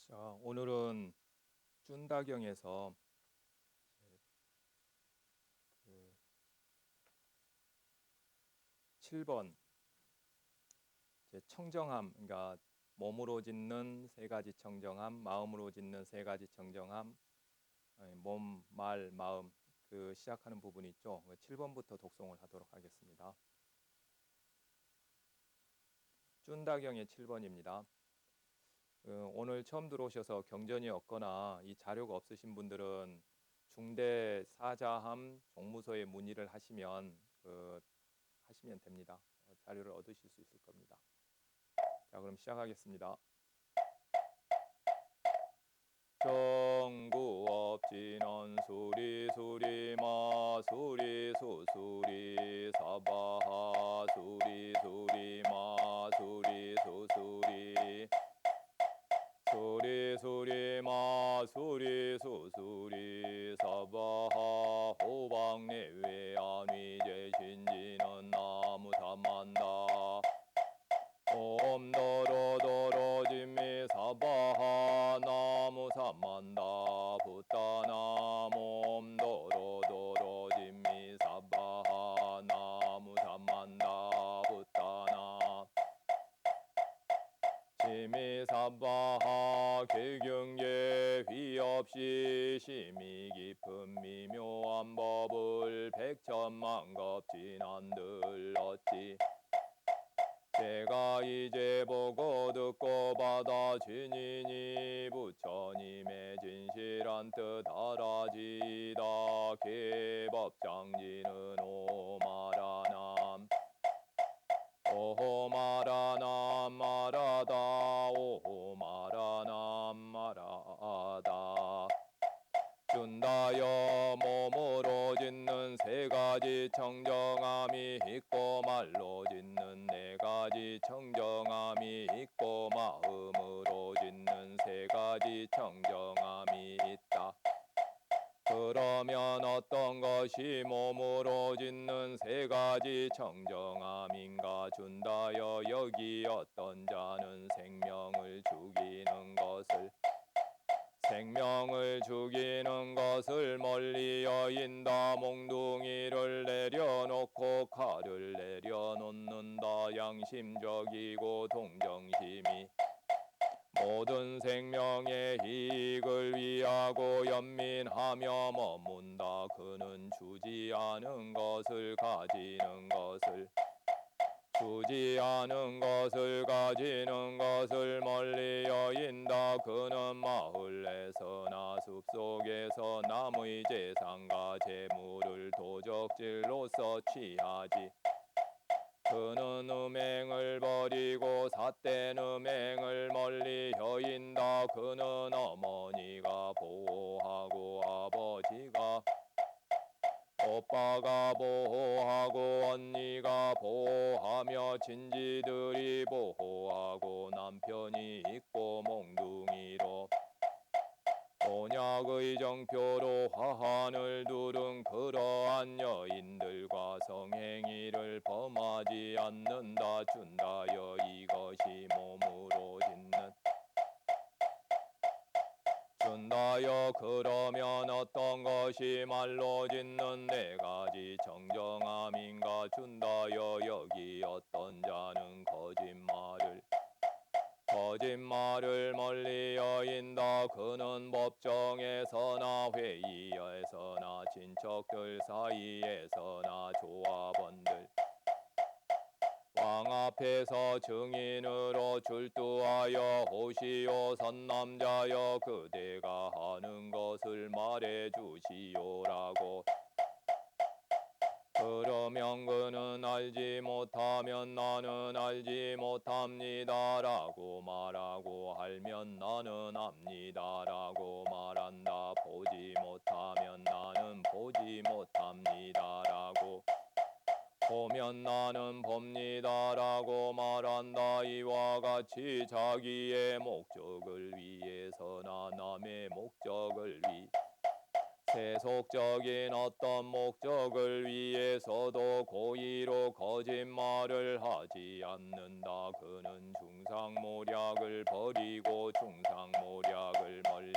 자, 오늘은 쭌다경에서 그 7번 청정함, 그러니까 몸으로 짓는 세 가지 청정함, 마음으로 짓는 세 가지 청정함, 몸, 말, 마음 시작하는 부분이 있죠. 7번부터 독송을 하도록 하겠습니다. 쭌다경의 7번입니다. 오늘 처음 들어오셔서 경전이 없거나 이 자료가 없으신 분들은 중대 사자함 종무소에 문의를 하시면 됩니다. 자료를 얻으실 수 있을 겁니다. 자, 그럼 시작하겠습니다. 정구업진언 수리수리마 수리수수리 사바하 수리수리마 수리수수리 수리수리마 수리수수리 사바하 호박내외 안위제신지는 나무삼만다 옴도로도로진미 사바하 나무삼만다 부따나무 옴도로도로진미 사바하 나무삼만다 부따나 지미사바하 길경계 휘없이 심이 깊은 미묘한 법을 백천만급 진한들 어찌 제가 이제 보고 듣고 받아지니니 부처님의 진실한 뜻 알아지이다. 개법장지는 오마라남 오마라남 마라다 오마라남 마라다 쭌다여 몸으로 짓는 세 가지 청정함이 있고 말로 짓는 네 가지 청정함이 있고 마음으로 짓는 세 가지 청정함이 있다. 그러면 어떤 것이 몸으로 짓는 세 가지 청정함인가 쭌다여 여기 어떤 자는 생명을 죽이는 것을 멀리 여인다. 몽둥이를 내려놓고 칼을 내려놓는다. 양심적이고 동정심이 모든 생명의 이익을 위하고 연민하며 머문다. 그는 주지 않은 것을 가지는 가지는 것을 멀리 여인다. 그는 마을에서나 숲속에서 남의 재산과 재물을 도적질로서 취하지. 그는 음행을 버리고 삿된 음행을 멀리 여인다. 그는 어머니가 보호하고 오빠가 보호하고 언니가 보호하며 친지들이 보호하고 남편이 있고 몽둥이로 온약의 정표로 화환을 두른 그러한 여인들과 성행위를 범하지 않는다. 쭌다여 이것이 몸으로 짓는 쭌다여 그러면 어떤 것이 말로 짓는 네 가지 청정함인가 쭌다여 여기 어떤 자는 거짓말을 멀리 여인다. 그는 법정에서나 회의에서나 친척들 사이에서나 조합원들 왕 앞에서 증인으로 출두하여 호시오 선남자여 그대가 하는 것을 말해 주시오라고 그러면 그는 알지 못하면 나는 알지 못합니다라고 말하고 알면 나는 압니다라고 말한다. 보지 못하면 나는 보지 못합니다라고 보면 나는 봅니다라고 말한다. 이와 같이 자기의 목적을 위해서나 남의 목적을 세속적인 어떤 목적을 위해서도 고의로 거짓말을 하지 않는다. 그는 중상모략을 버리고 중상모략을 멀리.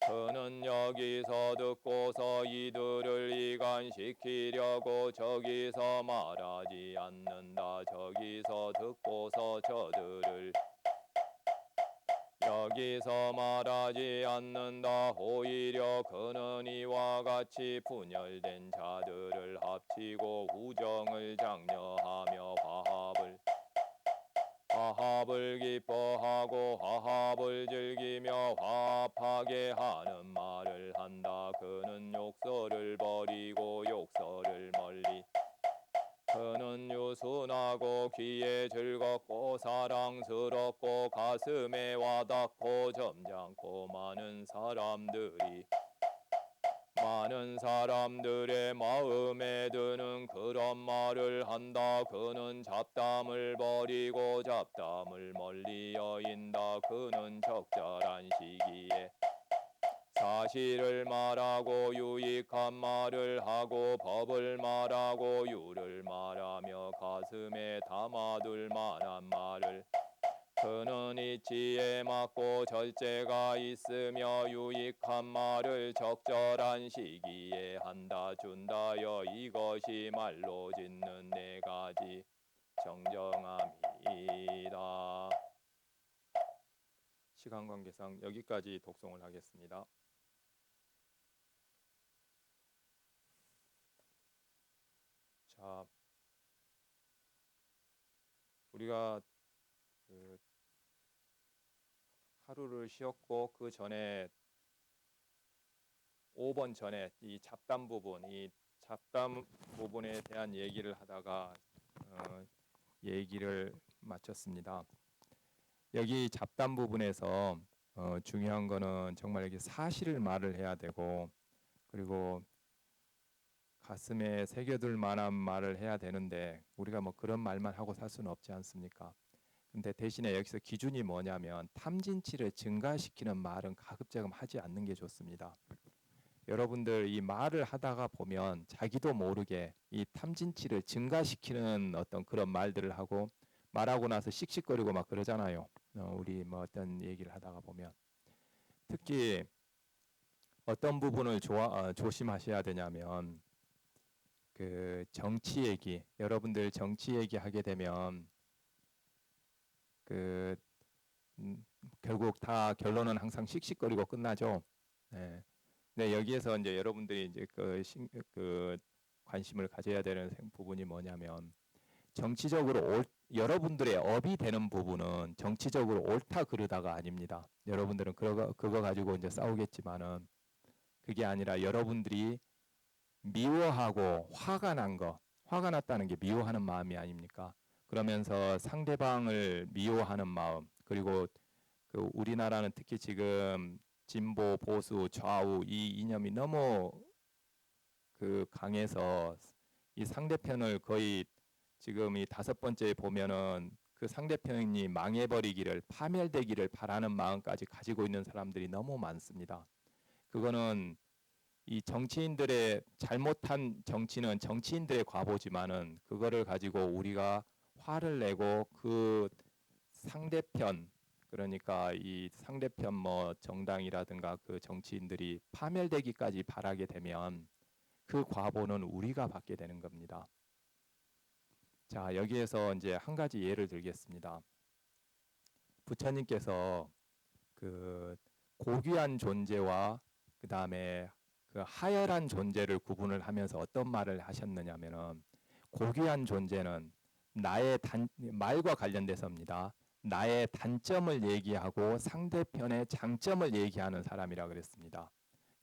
그는 여기서 듣고서 이들을 이간시키려고 저기서 말하지 않는다. 저기서 듣고서 저들을 여기서 말하지 않는다. 오히려 그는 이와 같이 분열된 자들을 합치고 우정을 장려하며 화합을 기뻐하고 화합을 즐기며 화합하게 하는 말을 한다. 그는 욕설을 버리고 욕설을 멀리. 그는 유순하고 귀에 즐겁고 사랑스럽고 가슴에 와닿고 점잖고 많은 사람들의 마음에 드는 그런 말을 한다. 그는 잡담을 버리고 잡담을 멀리 여인다. 그는 적절한 시기에 사실을 말하고 유익한 말을 하고 법을 말하고 유를 말하며 가슴에 담아둘 만한 말을. 그는 이치에 맞고 절제가 있으며 유익한 말을 적절한 시기에 한다. 준다여 이것이 말로 짓는 네 가지 정정함이다. 시간 관계상 여기까지 독송을 하겠습니다. 자, 우리가 하루를 쉬었고 그 전에 5번 전에 이 잡담 부분에 대한 얘기를 하다가 얘기를 마쳤습니다. 여기 잡담 부분에서 중요한 거는 정말 여기 사실을 말을 해야 되고, 그리고 가슴에 새겨둘 만한 말을 해야 되는데 우리가 뭐 그런 말만 하고 살 수는 없지 않습니까? 근데 대신에 여기서 기준이 뭐냐면 탐진치를 증가시키는 말은 가급적이면 하지 않는 게 좋습니다. 여러분들 이 말을 하다가 보면 자기도 모르게 이 탐진치를 증가시키는 어떤 그런 말들을 하고 말하고 나서 씩씩거리고 막 그러잖아요. 우리 뭐 어떤 얘기를 하다가 보면 특히 어떤 부분을 조심하셔야 되냐면 그 정치 얘기, 여러분들 정치 얘기 하게 되면 그 결국 다 결론은 항상 씩씩거리고 끝나죠. 네. 네, 여기에서 이제 여러분들이 이제 그 관심을 가져야 되는 부분이 뭐냐면 정치적으로 여러분들의 업이 되는 부분은 정치적으로 옳다 그르다가 아닙니다. 여러분들은 그거 가지고 이제 싸우겠지만은 그게 아니라 여러분들이 미워하고 화가 났다는 게 미워하는 마음이 아닙니까? 그러면서 상대방을 미워하는 마음, 그리고 그 우리나라는 특히 지금 진보, 보수, 좌우 이 이념이 너무 그 강해서 이 상대편을 거의 지금 이 5번째에 보면은 그 상대편이 망해버리기를, 파멸되기를 바라는 마음까지 가지고 있는 사람들이 너무 많습니다. 그거는 이 정치인들의 잘못한 정치는 정치인들의 과보지만은 그거를 가지고 우리가 화를 내고 그 상대편, 그러니까 이 상대편 뭐 정당이라든가 그 정치인들이 파멸되기까지 바라게 되면 그 과보는 우리가 받게 되는 겁니다. 자, 여기에서 이제 한 가지 예를 들겠습니다. 부처님께서 그 고귀한 존재와 그 다음에 그 하열한 존재를 구분을 하면서 어떤 말을 하셨느냐면은 고귀한 존재는 말과 관련돼서입니다. 나의 단점을 얘기하고 상대편의 장점을 얘기하는 사람이라 그랬습니다.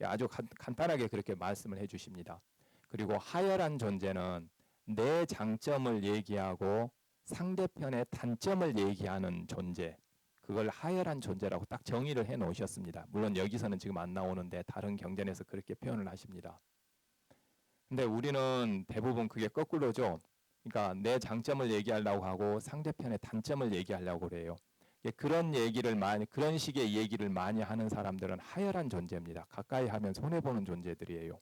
아주 간단하게 그렇게 말씀을 해주십니다. 그리고 하열한 존재는 내 장점을 얘기하고 상대편의 단점을 얘기하는 존재, 그걸 하열한 존재라고 딱 정의를 해 놓으셨습니다. 물론 여기서는 지금 안 나오는데 다른 경전에서 그렇게 표현을 하십니다. 근데 우리는 대부분 그게 거꾸로죠. 그러니까 내 장점을 얘기하려고 하고 상대편의 단점을 얘기하려고 그래요. 그런 식의 얘기를 많이 하는 사람들은 하열한 존재입니다. 가까이 하면 손해 보는 존재들이에요.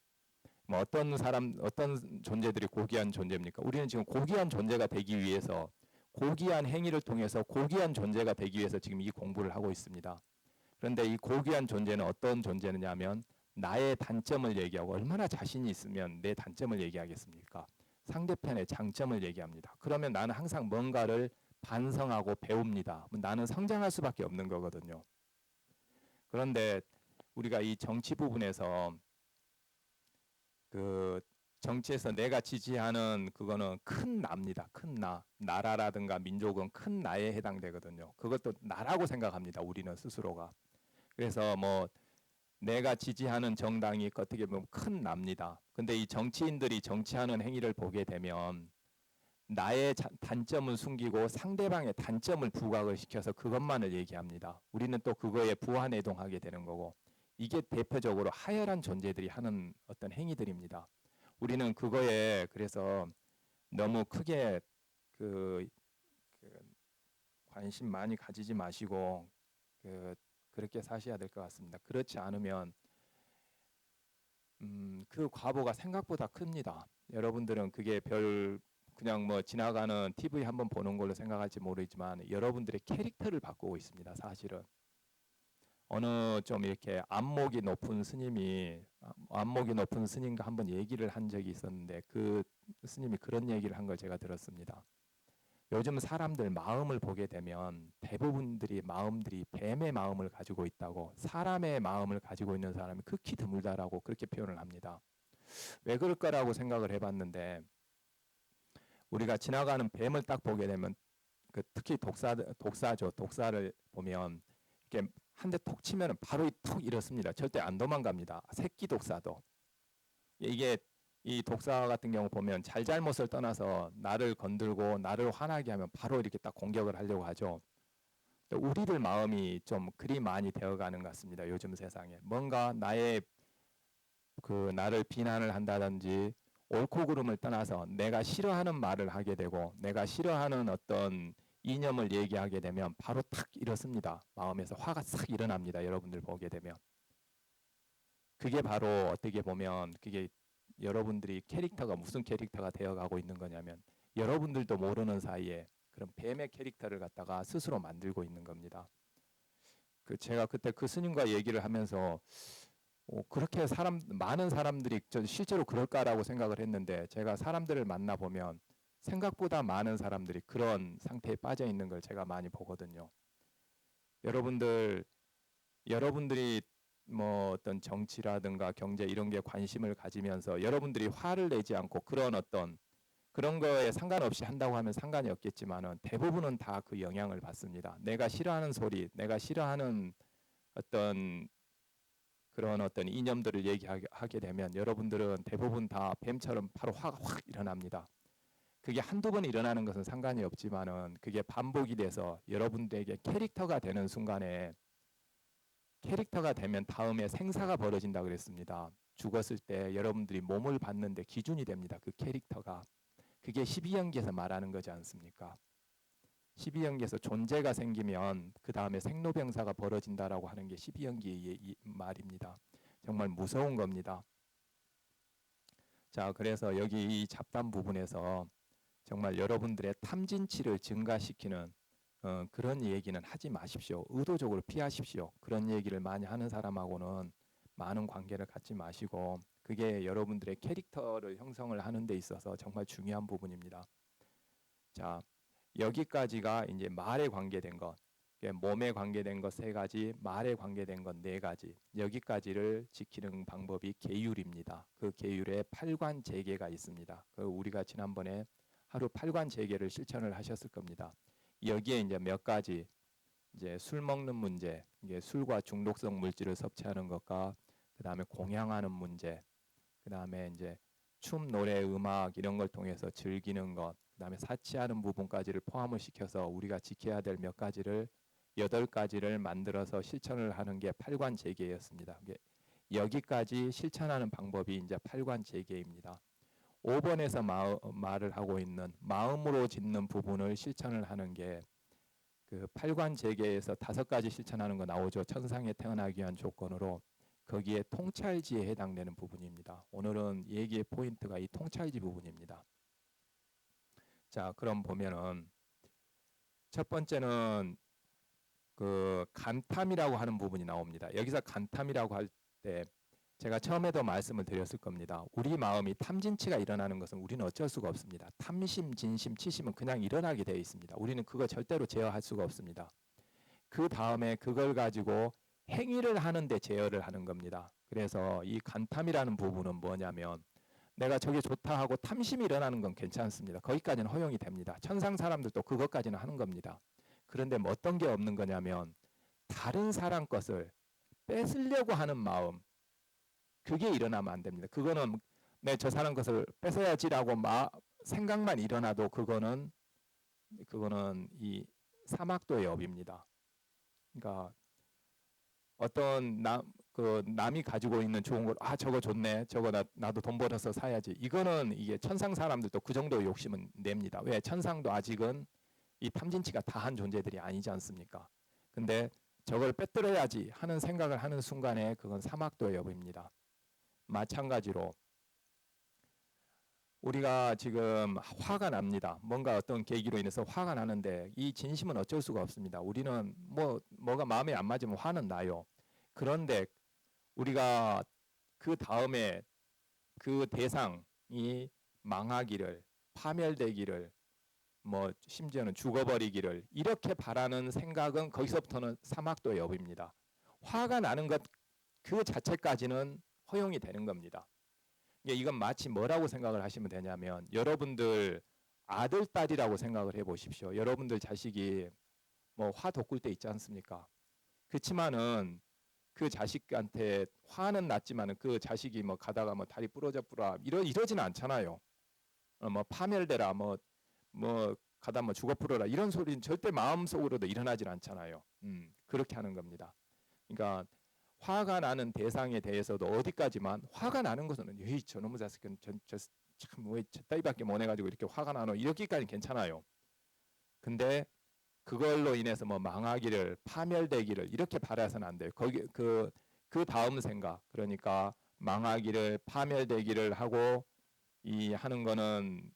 뭐 어떤 존재들이 고귀한 존재입니까? 우리는 지금 고귀한 존재가 되기 위해서, 고귀한 행위를 통해서 고귀한 존재가 되기 위해서 지금 이 공부를 하고 있습니다. 그런데 이 고귀한 존재는 어떤 존재느냐면, 나의 단점을 얘기하고, 얼마나 자신이 있으면 내 단점을 얘기하겠습니까? 상대편의 장점을 얘기합니다. 그러면 나는 항상 뭔가를 반성하고 배웁니다. 나는 성장할 수밖에 없는 거거든요. 그런데 우리가 이 정치 부분에서, 그 정치에서 내가 지지하는 그거는 큰 나입니다. 큰 나. 나라라든가 민족은 큰 나에 해당되거든요. 그것도 나라고 생각합니다. 우리는 스스로가. 그래서 뭐 내가 지지하는 정당이 어떻게 보면 큰 나입니다. 근데 이 정치인들이 정치하는 행위를 보게 되면 나의 단점을 숨기고 상대방의 단점을 부각을 시켜서 그것만을 얘기합니다. 우리는 또 그거에 부안해동하게 되는 거고, 이게 대표적으로 하열한 존재들이 하는 어떤 행위들입니다. 우리는 그거에 그래서 너무 크게 그 관심 많이 가지지 마시고 그렇게 사셔야 될 것 같습니다. 그렇지 않으면 그 과보가 생각보다 큽니다. 여러분들은 그게 그냥 뭐 지나가는 TV 한번 보는 걸로 생각할지 모르지만 여러분들의 캐릭터를 바꾸고 있습니다. 사실은 어느 좀 이렇게 안목이 높은 스님과 한번 얘기를 한 적이 있었는데, 그 스님이 그런 얘기를 한 걸 제가 들었습니다. 요즘 사람들 마음을 보게 되면 대부분들이 마음들이 뱀의 마음을 가지고 있다고, 사람의 마음을 가지고 있는 사람이 극히 드물다라고 그렇게 표현을 합니다. 왜 그럴 거라고 생각을 해봤는데, 우리가 지나가는 뱀을 딱 보게 되면 특히 독사를 보면 이렇게 한 대 톡 치면 바로 툭 일었습니다. 절대 안 도망갑니다. 새끼 독사도. 이게 이 독사 같은 경우 보면 잘잘못을 떠나서 나를 건들고 나를 화나게 하면 바로 이렇게 딱 공격을 하려고 하죠. 우리들 마음이 좀 그리 많이 되어가는 것 같습니다. 요즘 세상에 뭔가 나를 비난을 한다든지 옳고 그름을 떠나서 내가 싫어하는 말을 하게 되고, 내가 싫어하는 어떤 이념을 얘기하게 되면 바로 탁 일어섭니다. 마음에서 화가 싹 일어납니다. 여러분들 보게 되면 그게 바로 어떻게 보면 그게 여러분들이 캐릭터가 무슨 캐릭터가 되어가고 있는 거냐면, 여러분들도 모르는 사이에 그런 뱀의 캐릭터를 갖다가 스스로 만들고 있는 겁니다. 제가 그때 그 스님과 얘기를 하면서 그렇게 많은 사람들이 실제로 그럴까라고 생각을 했는데, 제가 사람들을 만나보면 생각보다 많은 사람들이 그런 상태에 빠져 있는 걸 제가 많이 보거든요. 여러분들이 뭐 어떤 정치라든가 경제 이런 게 관심을 가지면서 여러분들이 화를 내지 않고 그런 거에 상관없이 한다고 하면 상관이 없겠지만은 대부분은 다 그 영향을 받습니다. 내가 싫어하는 소리, 내가 싫어하는 그런 어떤 이념들을 얘기하게 되면 여러분들은 대부분 다 뱀처럼 바로 화가 확 일어납니다. 그게 한두 번 일어나는 것은 상관이 없지만은 그게 반복이 돼서 여러분들에게 캐릭터가 되는 순간에, 캐릭터가 되면 다음에 생사가 벌어진다 그랬습니다. 죽었을 때 여러분들이 몸을 받는데 기준이 됩니다. 그 캐릭터가. 그게 12연기에서 말하는 거지 않습니까? 12연기에서 존재가 생기면 그 다음에 생로병사가 벌어진다라고 하는 게 12연기의 말입니다. 정말 무서운 겁니다. 자, 그래서 여기 이 잡담 부분에서 정말 여러분들의 탐진치를 증가시키는 그런 얘기는 하지 마십시오. 의도적으로 피하십시오. 그런 얘기를 많이 하는 사람하고는 많은 관계를 갖지 마시고, 그게 여러분들의 캐릭터를 형성을 하는 데 있어서 정말 중요한 부분입니다. 자, 여기까지가 이제 말에 관계된 것, 몸에 관계된 것 3가지, 말에 관계된 것 4가지, 여기까지를 지키는 방법이 계율입니다. 그 계율에 8관제계가 있습니다. 우리가 지난번에 하루 8관제계를 실천을 하셨을 겁니다. 여기에 이제 몇 가지, 이제 술 먹는 문제, 이게 술과 중독성 물질을 섭취하는 것과 그 다음에 공양하는 문제, 그 다음에 이제 춤, 노래, 음악 이런 걸 통해서 즐기는 것, 그 다음에 사치하는 부분까지를 포함을 시켜서 우리가 지켜야 될 몇 가지를 8가지를 만들어서 실천을 하는 게 8관제계였습니다. 여기까지 실천하는 방법이 이제 8관제계입니다. 5번에서 말을 하고 있는 마음으로 짓는 부분을 실천을 하는 게 그 팔관재계에서 5가지 실천하는 거 나오죠. 천상에 태어나기 위한 조건으로 거기에 통찰지에 해당되는 부분입니다. 오늘은 얘기의 포인트가 이 통찰지 부분입니다. 자, 그럼 보면은 첫 번째는 그 간탐이라고 하는 부분이 나옵니다. 여기서 간탐이라고 할 때 제가 처음에도 말씀을 드렸을 겁니다. 우리 마음이 탐진치가 일어나는 것은 우리는 어쩔 수가 없습니다. 탐심, 진심, 치심은 그냥 일어나게 되어 있습니다. 우리는 그거 절대로 제어할 수가 없습니다. 그 다음에 그걸 가지고 행위를 하는데 제어를 하는 겁니다. 그래서 이 간탐이라는 부분은 뭐냐면 내가 저게 좋다 하고 탐심이 일어나는 건 괜찮습니다. 거기까지는 허용이 됩니다. 천상 사람들도 그것까지는 하는 겁니다. 그런데 뭐 어떤 게 없는 거냐면 다른 사람 것을 뺏으려고 하는 마음, 그게 일어나면 안 됩니다. 그거는 내 저 사람 것을 뺏어야지라고 생각만 일어나도 그거는 이 사막도의 업입니다. 그러니까 어떤 남이 가지고 있는 좋은 걸 저거 좋네, 저거 나도 돈 벌어서 사야지. 이거는 이게 천상 사람들도 그 정도 욕심은 냅니다. 왜? 천상도 아직은 이 탐진치가 다한 존재들이 아니지 않습니까? 근데 저걸 빼들어야지 하는 생각을 하는 순간에 그건 사막도의 여부입니다. 마찬가지로 우리가 지금 화가 납니다. 뭔가 어떤 계기로 인해서 화가 나는데 이 진심은 어쩔 수가 없습니다. 우리는 뭐가 마음에 안 맞으면 화는 나요. 그런데 우리가 그 다음에 그 대상이 망하기를, 파멸되기를, 뭐 심지어는 죽어버리기를 이렇게 바라는 생각은 거기서부터는 사막도의 여부입니다. 화가 나는 것 그 자체까지는 허용이 되는 겁니다. 이건 마치 뭐라고 생각을 하시면 되냐면 여러분들 아들, 딸이라고 생각을 해보십시오. 여러분들 자식이 뭐 화 돋굴 때 있지 않습니까? 그렇지만은 그 자식한테 화는 났지만은 그 자식이 뭐 가다가 뭐 다리 부러져 이러지는 않잖아요. 뭐 파멸되라 뭐 가다 뭐 죽어 풀어라 이런 소리는 절대 마음속으로도 일어나질 않잖아요. 그렇게 하는 겁니다. 그러니까 화가 나는 대상에 대해서도 어디까지만 화가 나는 것은 에이 저놈의 자식은 참왜 저따위밖에 못 해가지고 이렇게 화가 나노 이렇게까지 괜찮아요. 근데 그걸로 인해서 뭐 망하기를 파멸되기를 이렇게 바라서는 안 돼요. 거기 그 다음 생각 그러니까 망하기를 파멸되기를 하고 이 하는 거는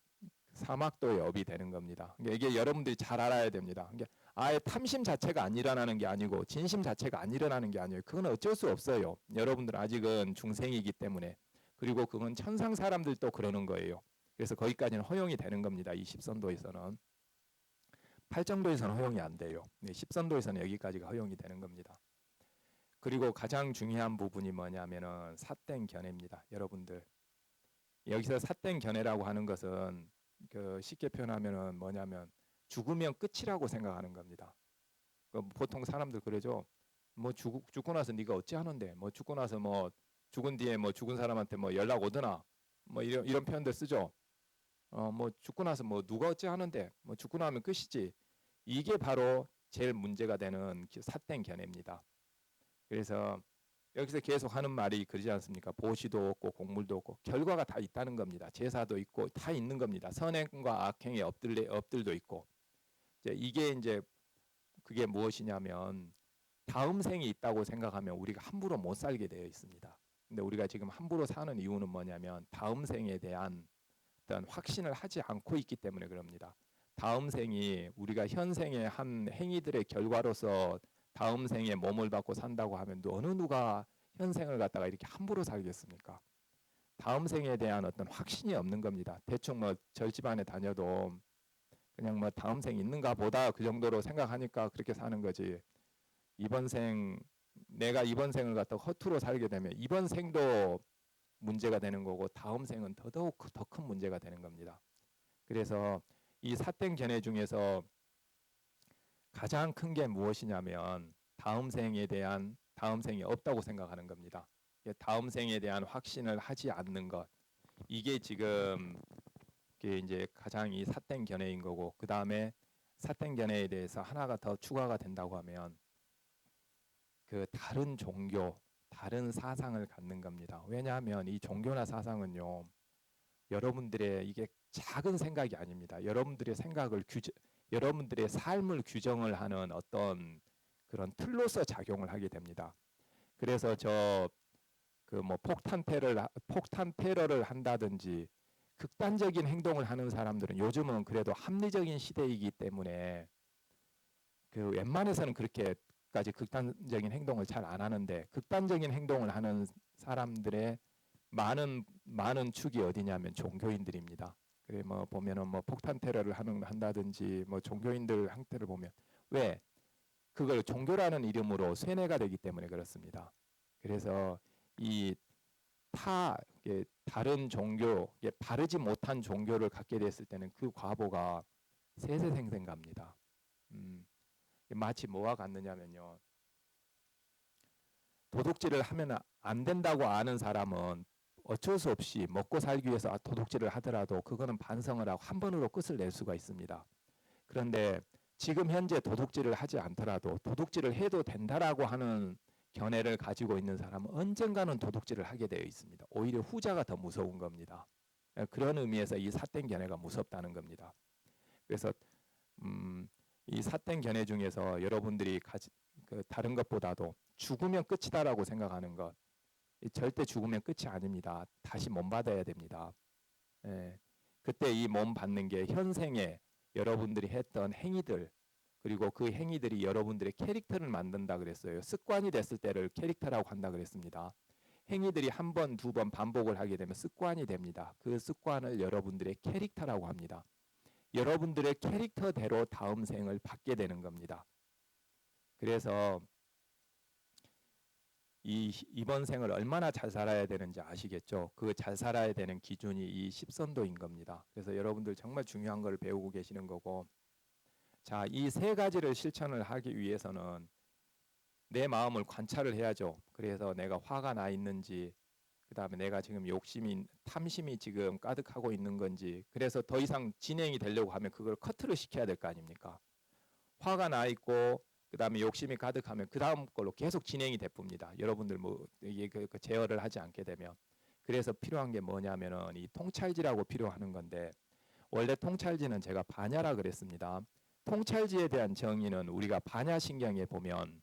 사막도의 업이 되는 겁니다. 그러니까 이게 여러분들이 잘 알아야 됩니다. 그러니까 아예 탐심 자체가 안 일어나는 게 아니고 진심 자체가 안 일어나는 게 아니에요. 그건 어쩔 수 없어요. 여러분들 아직은 중생이기 때문에. 그리고 그건 천상 사람들도 그러는 거예요. 그래서 거기까지는 허용이 되는 겁니다. 이 십선도에서는. 팔정도에서는 허용이 안 돼요. 십선도에서는 여기까지가 허용이 되는 겁니다. 그리고 가장 중요한 부분이 뭐냐면은 삿된 견해입니다. 여러분들 여기서 삿된 견해라고 하는 것은 그 쉽게 표현하면은 뭐냐면 죽으면 끝이라고 생각하는 겁니다. 보통 사람들 그러죠. 뭐 죽고 나서 네가 어찌 하는데 뭐 죽고 나서 뭐 죽은 뒤에 뭐 죽은 사람한테 뭐 연락 오더나 뭐 이런 표현들 쓰죠. 뭐 죽고 나서 뭐 누가 어찌 하는데 뭐 죽고 나면 끝이지. 이게 바로 제일 문제가 되는 삿된 견해입니다. 그래서 여기서 계속 하는 말이 그러지 않습니까? 보시도 없고 공물도 없고 결과가 다 있다는 겁니다. 제사도 있고 다 있는 겁니다. 선행과 악행의 업들도 있고 이게 이제 그게 무엇이냐면 다음 생이 있다고 생각하면 우리가 함부로 못 살게 되어 있습니다. 근데 우리가 지금 함부로 사는 이유는 뭐냐면 다음 생에 대한 어떤 확신을 하지 않고 있기 때문에 그럽니다. 다음 생이 우리가 현생의 한 행위들의 결과로서 다음 생에 몸을 받고 산다고 하면 어느 누가 현생을 갖다가 이렇게 함부로 살겠습니까? 다음 생에 대한 어떤 확신이 없는 겁니다. 대충 뭐 절집안에 다녀도 그냥 뭐 다음 생 있는가 보다 그 정도로 생각하니까 그렇게 사는 거지. 내가 이번 생을 갖다가 허투루 살게 되면 이번 생도 문제가 되는 거고 다음 생은 더더욱 더 큰 문제가 되는 겁니다. 그래서 이 삿된 견해 중에서 가장 큰 게 무엇이냐면 다음 생이 없다고 생각하는 겁니다. 다음 생에 대한 확신을 하지 않는 것. 이게 지금 이제 가장 이 삿된 견해인 거고 그 다음에 삿된 견해에 대해서 하나가 더 추가가 된다고 하면 그 다른 종교, 다른 사상을 갖는 겁니다. 왜냐하면 이 종교나 사상은요, 여러분들의 이게 작은 생각이 아닙니다. 여러분들의 생각을 여러분들의 삶을 규정을 하는 어떤 그런 틀로서 작용을 하게 됩니다. 그래서 그 뭐 폭탄 테러를 한다든지 극단적인 행동을 하는 사람들은 요즘은 그래도 합리적인 시대이기 때문에 그 웬만해서는 그렇게까지 극단적인 행동을 잘 안 하는데, 극단적인 행동을 하는 사람들의 많은 축이 어디냐면 종교인들입니다. 그래 뭐 보면은 뭐 폭탄 테러를 한다든지 뭐 종교인들 행태를 보면, 왜? 그걸 종교라는 이름으로 쇠뇌가 되기 때문에 그렇습니다. 그래서 이 다른 종교, 바르지 못한 종교를 갖게 됐을 때는 그 과보가 세세생생갑니다. 마치 뭐와 같느냐면요, 도둑질을 하면 안 된다고 아는 사람은 어쩔 수 없이 먹고 살기 위해서 도둑질을 하더라도 그거는 반성을 하고 한 번으로 끝을 낼 수가 있습니다. 그런데 지금 현재 도둑질을 하지 않더라도 도둑질을 해도 된다라고 하는 견해를 가지고 있는 사람은 언젠가는 도둑질을 하게 되어 있습니다. 오히려 후자가 더 무서운 겁니다. 그런 의미에서 이 삿된 견해가 무섭다는 겁니다. 그래서 이 삿된 견해 중에서 여러분들이 다른 것보다도 죽으면 끝이다라고 생각하는 것, 절대 죽으면 끝이 아닙니다. 다시 몸 받아야 됩니다. 예, 그때 이 몸 받는 게 현생에 여러분들이 했던 행위들, 그리고 그 행위들이 여러분들의 캐릭터를 만든다 그랬어요. 습관이 됐을 때를 캐릭터라고 한다 그랬습니다. 행위들이 한 번, 두 번 반복을 하게 되면 습관이 됩니다. 그 습관을 여러분들의 캐릭터라고 합니다. 여러분들의 캐릭터대로 다음 생을 받게 되는 겁니다. 그래서 이번 생을 얼마나 잘 살아야 되는지 아시겠죠? 그 잘 살아야 되는 기준이 이 십선도인 겁니다. 그래서 여러분들 정말 중요한 걸 배우고 계시는 거고, 자, 이 세 가지를 실천을 하기 위해서는 내 마음을 관찰을 해야죠. 그래서 내가 화가 나 있는지, 그 다음에 내가 지금 탐심이 지금 가득하고 있는 건지, 그래서 더 이상 진행이 되려고 하면 그걸 커트를 시켜야 될 거 아닙니까? 화가 나 있고 그 다음에 욕심이 가득하면 그 다음 걸로 계속 진행이 되쁩니다. 여러분들 뭐 이게 제어를 하지 않게 되면. 그래서 필요한 게 뭐냐면은 이 통찰지라고 필요하는 건데, 원래 통찰지는 제가 반야라 그랬습니다. 통찰지에 대한 정의는 우리가 반야신경에 보면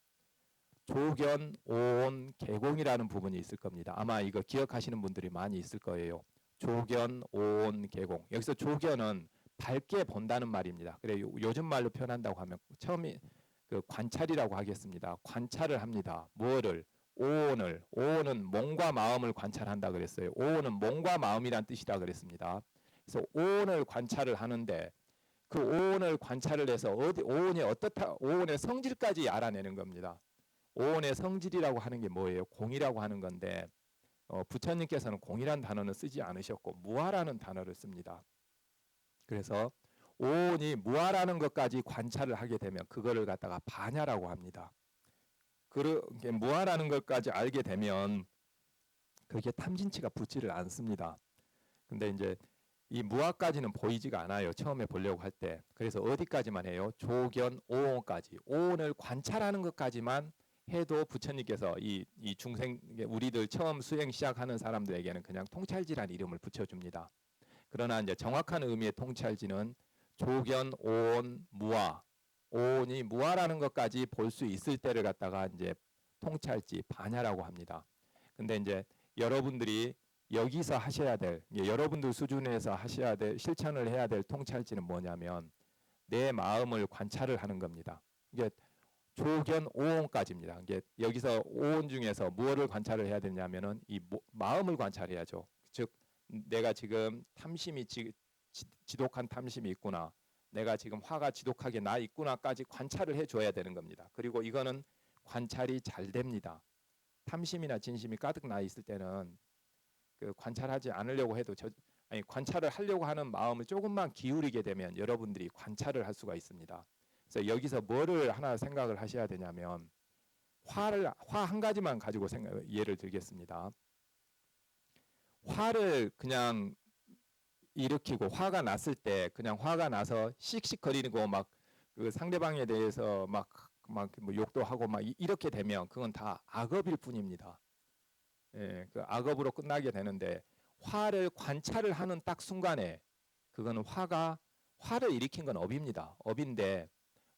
조견, 오온, 개공이라는 부분이 있을 겁니다. 아마 이거 기억하시는 분들이 많이 있을 거예요. 조견, 오온, 개공. 여기서 조견은 밝게 본다는 말입니다. 그래 요즘 말로 표현한다고 하면 처음에 그 관찰이라고 하겠습니다. 관찰을 합니다. 뭐를? 오온을. 오온은 몸과 마음을 관찰한다 그랬어요. 오온은 몸과 마음이란 뜻이다 그랬습니다. 그래서 오온을 관찰을 하는데, 그 오온을 관찰을 해서 오온이 어떻다, 오온의 성질까지 알아내는 겁니다. 오온의 성질이라고 하는 게 뭐예요? 공이라고 하는 건데, 부처님께서는 공이란 단어는 쓰지 않으셨고 무아라는 단어를 씁니다. 그래서 오온이 무아라는 것까지 관찰을 하게 되면 그거를 갖다가 반야라고 합니다. 그렇게 무아라는 것까지 알게 되면 그게 탐진치가 붙지를 않습니다. 근데 이제 이 무아까지는 보이지가 않아요. 처음에 보려고 할 때. 그래서 어디까지만 해요? 조견, 오온까지. 오온을 관찰하는 것까지만 해도 부처님께서 이 중생, 우리들 처음 수행 시작하는 사람들에게는 그냥 통찰지란 이름을 붙여줍니다. 그러나 이제 정확한 의미의 통찰지는 조견, 오온, 무아, 오온이 무아라는 것까지 볼 수 있을 때를 갖다가 이제 통찰지, 반야라고 합니다. 근데 이제 여러분들이 여기서 하셔야 될, 여러분들 수준에서 하셔야 될, 실천을 해야 될 통찰지는 뭐냐면 내 마음을 관찰을 하는 겁니다. 이게 조견 오온까지입니다. 이게 여기서 오온 중에서 무엇을 관찰을 해야 되냐면은 이 마음을 관찰해야죠. 즉 내가 지금 탐심이 지독한 탐심이 있구나, 내가 지금 화가 지독하게 나 있구나까지 관찰을 해줘야 되는 겁니다. 그리고 이거는 관찰이 잘 됩니다. 탐심이나 진심이 가득 나 있을 때는 그 관찰하지 않으려고 해도 관찰을 하려고 하는 마음을 조금만 기울이게 되면 여러분들이 관찰을 할 수가 있습니다. 그래서 여기서 뭐를 하나 생각을 하셔야 되냐면 화 한 가지만 가지고 예를 들겠습니다. 화를 그냥 일으키고 화가 났을 때 그냥 화가 나서 씩씩거리고 막 그 상대방에 대해서 막 뭐 욕도 하고 막 이렇게 되면 그건 다 악업일 뿐입니다. 예, 그 악업으로 끝나게 되는데, 화를 관찰을 하는 딱 순간에 그거는 화를 일으킨 건 업입니다. 업인데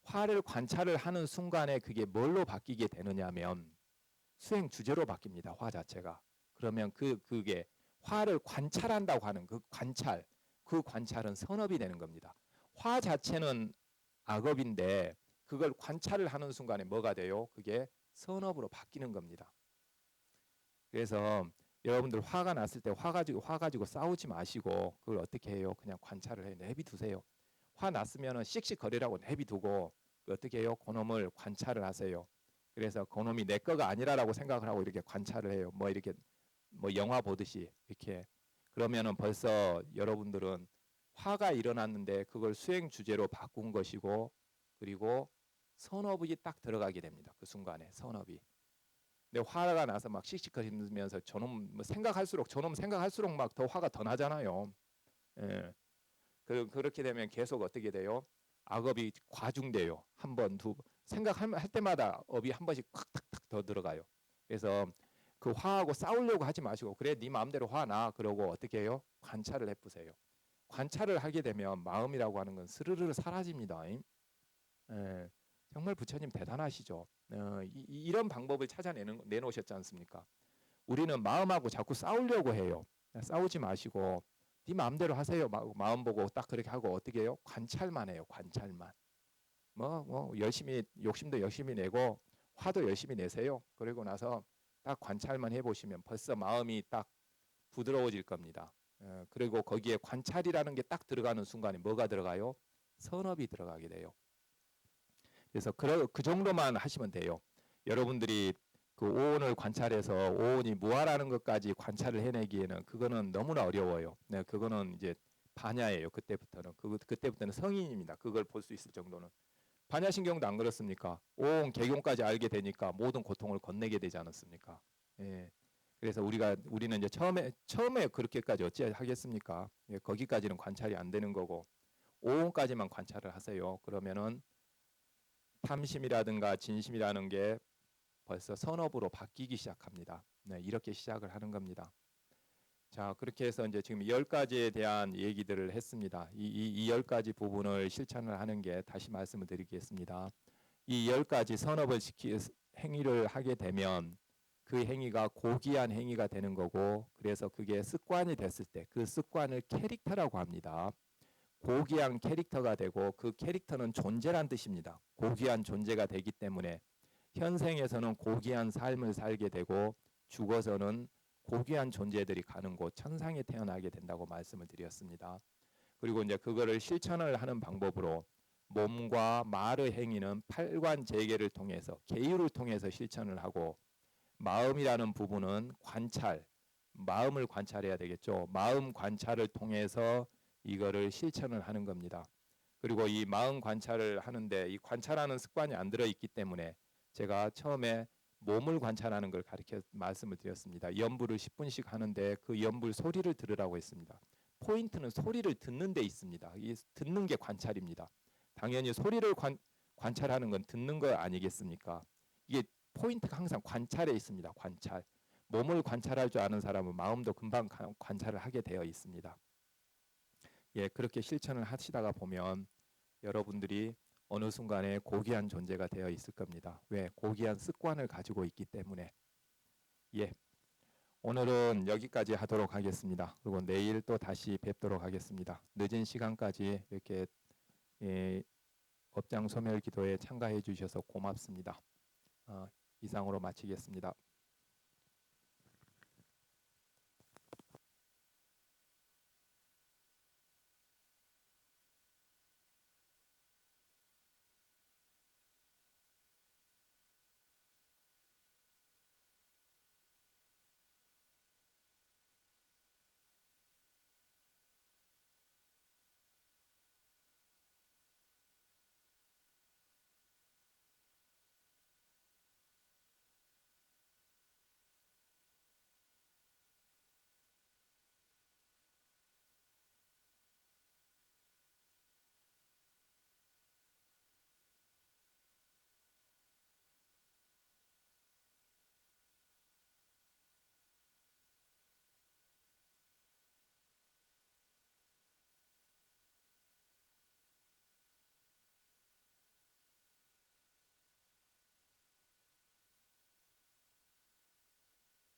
화를 관찰을 하는 순간에 그게 뭘로 바뀌게 되느냐면 수행 주제로 바뀝니다. 화 자체가. 그러면 그게 화를 관찰한다고 하는 그 관찰은 선업이 되는 겁니다. 화 자체는 악업인데 그걸 관찰을 하는 순간에 뭐가 돼요? 그게 선업으로 바뀌는 겁니다. 그래서 여러분들 화가 났을 때 화 가지고 싸우지 마시고 그걸 어떻게 해요? 그냥 관찰을 해 내비두세요. 화 났으면은 씩씩거리라고 내비두고 어떻게 해요? 그놈을 관찰을 하세요. 그래서 그놈이 내 거가 아니라라고 생각을 하고 이렇게 관찰을 해요. 뭐 이렇게 뭐 영화 보듯이 이렇게. 그러면은 벌써 여러분들은 화가 일어났는데 그걸 수행 주제로 바꾼 것이고 그리고 선업이 딱 들어가게 됩니다. 그 순간에 선업이. 근데 화가 나서 막 씩씩거리면서 저놈 뭐 저놈 생각할수록 막 더 화가 더 나잖아요. 예. 그렇게 되면 계속 어떻게 돼요? 악업이 과중돼요. 한 번, 두 번. 생각할 때마다 업이 한 번씩 콱탁탁 더 들어가요. 그래서 그 화하고 싸우려고 하지 마시고 그래 네 마음대로 화나 그러고 어떻게 해요? 관찰을 해보세요. 관찰을 하게 되면 마음이라고 하는 건 스르르 사라집니다. 예, 정말 부처님 대단하시죠. 이런 방법을 내놓으셨지 않습니까? 우리는 마음하고 자꾸 싸우려고 해요. 싸우지 마시고 네 마음대로 하세요. 마음 보고 딱 그렇게 하고 어떻게 해요? 관찰만 해요. 관찰만. 뭐 열심히 욕심도 열심히 내고 화도 열심히 내세요. 그리고 나서 딱 관찰만 해보시면 벌써 마음이 딱 부드러워질 겁니다. 그리고 거기에 관찰이라는 게 딱 들어가는 순간에 뭐가 들어가요? 선업이 들어가게 돼요. 그래서 그 정도만 하시면 돼요. 여러분들이 그 오온을 관찰해서 오온이 무아라는 것까지 관찰을 해내기에는 그거는 너무나 어려워요. 네, 그거는 이제 반야예요. 그때부터는 성인입니다. 그걸 볼 수 있을 정도는. 반야신경도 안 그렇습니까? 오온 개경까지 알게 되니까 모든 고통을 건네게 되지 않았습니까? 예. 그래서 우리는 이제 처음에 그렇게까지 어찌 하겠습니까? 예, 거기까지는 관찰이 안 되는 거고 오온까지만 관찰을 하세요. 그러면은 탐심이라든가 진심이라는 게 벌써 선업으로 바뀌기 시작합니다. 네, 이렇게 시작을 하는 겁니다. 자, 그렇게 해서 이제 지금 10가지에 대한 얘기들을 했습니다. 이 10가지 부분을 실천을 하는 게 다시 말씀을 드리겠습니다. 이 10가지 선업을 행위를 하게 되면 그 행위가 고귀한 행위가 되는 거고 그래서 그게 습관이 됐을 때 그 습관을 캐릭터라고 합니다. 고귀한 캐릭터가 되고 그 캐릭터는 존재란 뜻입니다. 고귀한 존재가 되기 때문에 현생에서는 고귀한 삶을 살게 되고 죽어서는 고귀한 존재들이 가는 곳 천상에 태어나게 된다고 말씀을 드렸습니다. 그리고 이제 그거를 실천을 하는 방법으로 몸과 말의 행위는 팔관재계를 통해서 계율을 통해서 실천을 하고 마음이라는 부분은 마음을 관찰해야 되겠죠. 마음 관찰을 통해서 이거를 실천을 하는 겁니다. 그리고 이 마음 관찰을 하는데 이 관찰하는 습관이 안 들어있기 때문에 제가 처음에 몸을 관찰하는 걸 가르쳐 말씀을 드렸습니다. 연불을 10분씩 하는데 그 연불 소리를 들으라고 했습니다. 포인트는 소리를 듣는 데 있습니다. 이 듣는 게 관찰입니다. 당연히 소리를 관찰하는 건 듣는 거 아니겠습니까? 이게 포인트가 항상 관찰에 있습니다. 관찰. 몸을 관찰할 줄 아는 사람은 마음도 금방 관찰을 하게 되어 있습니다. 예, 그렇게 실천을 하시다가 보면 여러분들이 어느 순간에 고귀한 존재가 되어 있을 겁니다. 왜? 고귀한 습관을 가지고 있기 때문에. 예, 오늘은 여기까지 하도록 하겠습니다. 그리고 내일 또 다시 뵙도록 하겠습니다. 늦은 시간까지 이렇게 업장 소멸 기도에 참가해 주셔서 고맙습니다. 이상으로 마치겠습니다.